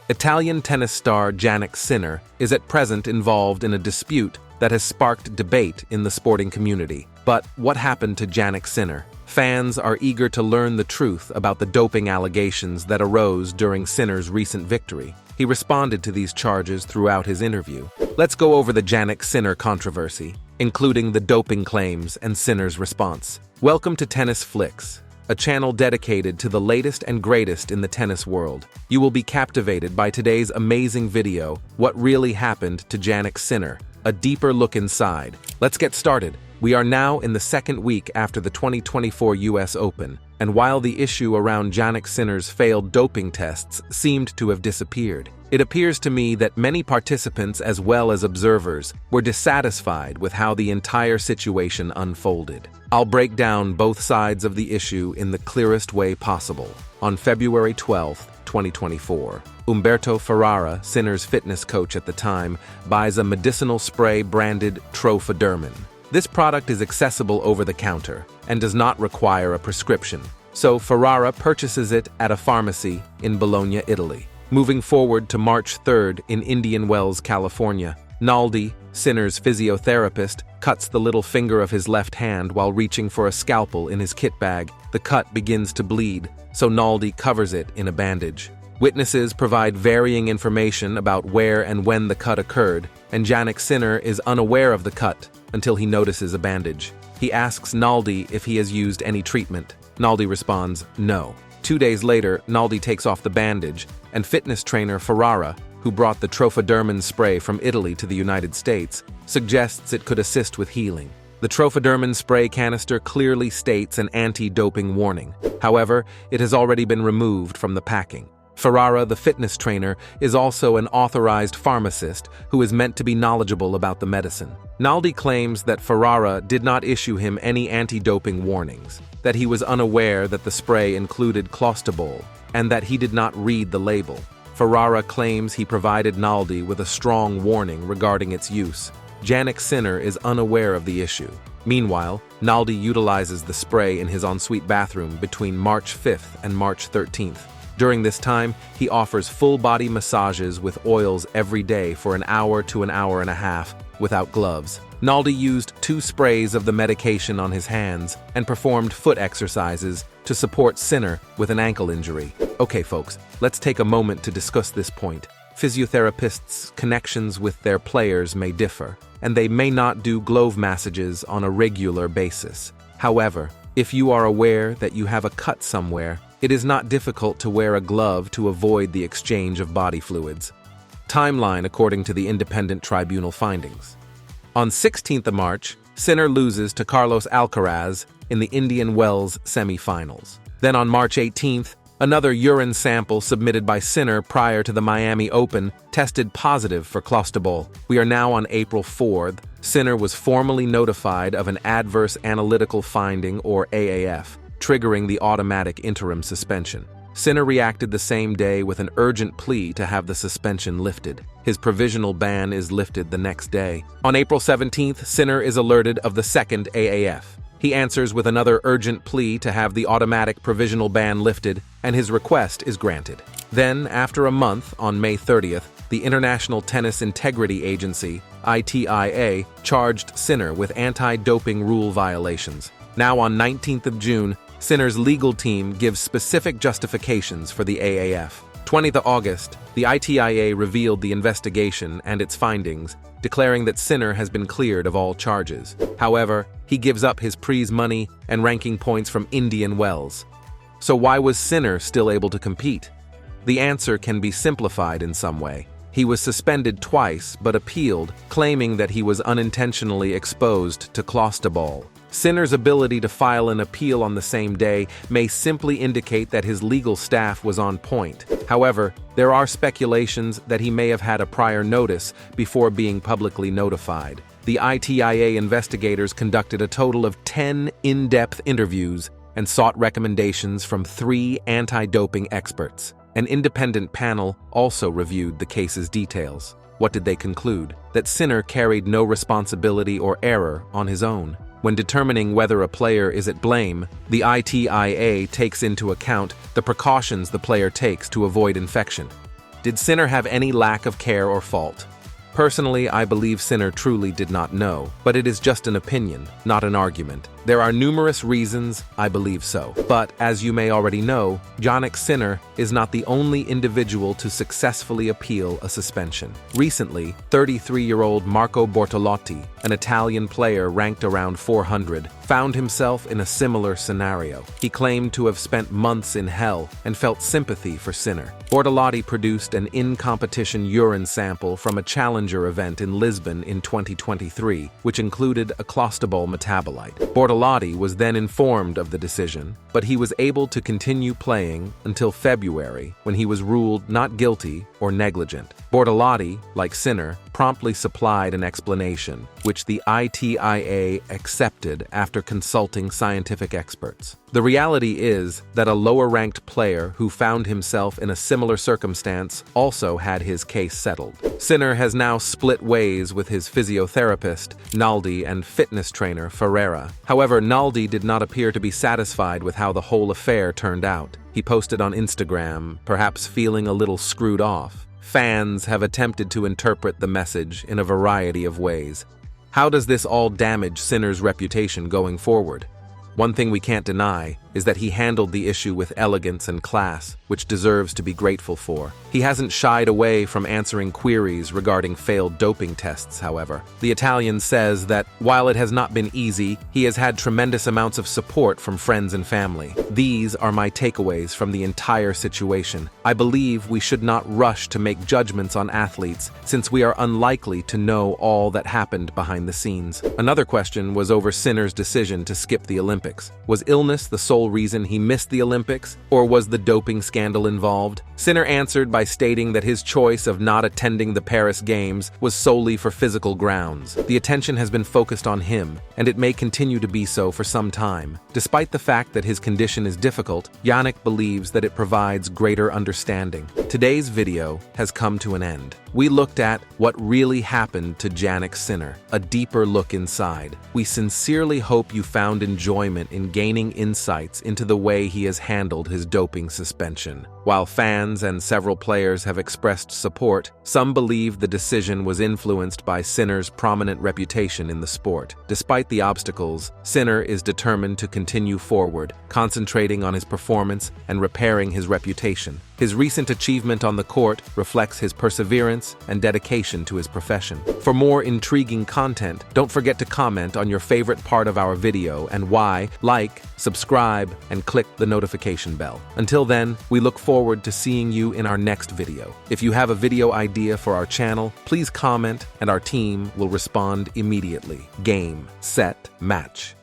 Italian tennis star Jannik Sinner is at present involved in a dispute that has sparked debate in the sporting community. But what happened to Jannik Sinner? Fans are eager to learn the truth about the doping allegations that arose during Sinner's recent victory. He responded to these charges throughout his interview. Let's go over the Jannik Sinner controversy, including the doping claims and Sinner's response. Welcome to Tennis Flicks, a channel dedicated to the latest and greatest in the tennis world. You will be captivated by today's amazing video, What Really Happened to Jannik Sinner, a deeper look inside. Let's get started. We are now in the second week after the 2024 US Open, and while the issue around Jannik Sinner's failed doping tests seemed to have disappeared, it appears to me that many participants as well as observers were dissatisfied with how the entire situation unfolded. I'll break down both sides of the issue in the clearest way possible. On February 12, 2024, Umberto Ferrara, Sinner's fitness coach at the time, buys a medicinal spray branded Trophedermin. This product is accessible over the counter and does not require a prescription, so Ferrara purchases it at a pharmacy in Bologna, Italy. Moving forward to March 3rd in Indian Wells, California, Naldi, Sinner's physiotherapist, cuts the little finger of his left hand while reaching for a scalpel in his kit bag. The cut begins to bleed, so Naldi covers it in a bandage. Witnesses provide varying information about where and when the cut occurred, and Jannik Sinner is unaware of the cut until he notices a bandage. He asks Naldi if he has used any treatment. Naldi responds, no. 2 days later, Naldi takes off the bandage, and fitness trainer Ferrara, who brought the Trophedermin spray from Italy to the United States, suggests it could assist with healing. The Trophedermin spray canister clearly states an anti-doping warning. However, it has already been removed from the packing. Ferrara, the fitness trainer, is also an authorized pharmacist who is meant to be knowledgeable about the medicine. Naldi claims that Ferrara did not issue him any anti-doping warnings, that he was unaware that the spray included clostebol, and that he did not read the label. Ferrara claims he provided Naldi with a strong warning regarding its use. Jannik Sinner is unaware of the issue. Meanwhile, Naldi utilizes the spray in his ensuite bathroom between March 5th and March 13th. During this time, he offers full-body massages with oils every day for an hour to an hour and a half without gloves. Naldi used 2 sprays of the medication on his hands and performed foot exercises to support Sinner with an ankle injury. Okay, folks, let's take a moment to discuss this point. Physiotherapists' connections with their players may differ, and they may not do glove massages on a regular basis. However, if you are aware that you have a cut somewhere, it is not difficult to wear a glove to avoid the exchange of body fluids. Timeline according to the independent tribunal findings. On 16th of March, Sinner loses to Carlos Alcaraz in the Indian Wells semi-finals. Then on March 18th, another urine sample submitted by Sinner prior to the Miami Open tested positive for clostebol. We are now on April 4th. Sinner was formally notified of an adverse analytical finding, or AAF, triggering the automatic interim suspension. Sinner reacted the same day with an urgent plea to have the suspension lifted. His provisional ban is lifted the next day. On April 17th, Sinner is alerted of the second AAF. He answers with another urgent plea to have the automatic provisional ban lifted, and his request is granted. Then, after a month, on May 30th, the International Tennis Integrity Agency, ITIA, charged Sinner with anti-doping rule violations. Now on 19th of June, Sinner's legal team gives specific justifications for the AAF. 20th of August, the ITIA revealed the investigation and its findings, declaring that Sinner has been cleared of all charges. However, he gives up his prize money and ranking points from Indian Wells. So why was Sinner still able to compete? The answer can be simplified in some way. He was suspended twice but appealed, claiming that he was unintentionally exposed to clostebol. Sinner's ability to file an appeal on the same day may simply indicate that his legal staff was on point. However, there are speculations that he may have had a prior notice before being publicly notified. The ITIA investigators conducted a total of 10 in-depth interviews and sought recommendations from 3 anti-doping experts. An independent panel also reviewed the case's details. What did they conclude? That Sinner carried no responsibility or error on his own. When determining whether a player is at blame, the ITIA takes into account the precautions the player takes to avoid infection. Did Sinner have any lack of care or fault? Personally, I believe Sinner truly did not know, but it is just an opinion, not an argument. There are numerous reasons I believe so. But, as you may already know, Jannik Sinner is not the only individual to successfully appeal a suspension. Recently, 33-year-old Marco Bortolotti, an Italian player ranked around 400, found himself in a similar scenario. He claimed to have spent months in hell and felt sympathy for Sinner. Bortolotti produced an in-competition urine sample from a challenger event in Lisbon in 2023, which included a clostebol metabolite. Bortolotti was then informed of the decision, but he was able to continue playing until February, when he was ruled not guilty or negligent. Bortolotti, like Sinner, promptly supplied an explanation, which the ITIA accepted after consulting scientific experts. The reality is that a lower-ranked player who found himself in a similar circumstance also had his case settled. Sinner has now split ways with his physiotherapist, Naldi, and fitness trainer, Ferreira. However, Naldi did not appear to be satisfied with how the whole affair turned out. He posted on Instagram, perhaps feeling a little screwed off. Fans have attempted to interpret the message in a variety of ways. How does this all damage Sinner's reputation going forward? One thing we can't deny is that he handled the issue with elegance and class, which deserves to be grateful for. He hasn't shied away from answering queries regarding failed doping tests, however. The Italian says that, while it has not been easy, he has had tremendous amounts of support from friends and family. These are my takeaways from the entire situation. I believe we should not rush to make judgments on athletes, since we are unlikely to know all that happened behind the scenes. Another question was over Sinner's decision to skip the Olympics. Was illness the sole reason he missed the Olympics, or was the doping scandal involved? Sinner answered by stating that his choice of not attending the Paris Games was solely for physical grounds. The attention has been focused on him, and it may continue to be so for some time. Despite the fact that his condition is difficult, Jannik believes that it provides greater understanding. Today's video has come to an end. We looked at what really happened to Jannik Sinner, a deeper look inside. We sincerely hope you found enjoyment in gaining insights into the way he has handled his doping suspension. While fans and several players have expressed support, some believe the decision was influenced by Sinner's prominent reputation in the sport. Despite the obstacles, Sinner is determined to continue forward, concentrating on his performance and repairing his reputation. His recent achievement on the court reflects his perseverance and dedication to his profession. For more intriguing content, don't forget to comment on your favorite part of our video and why, like, subscribe, and click the notification bell. Until then, we look forward to seeing you in our next video. If you have a video idea for our channel, please comment and our team will respond immediately. Game, set, match.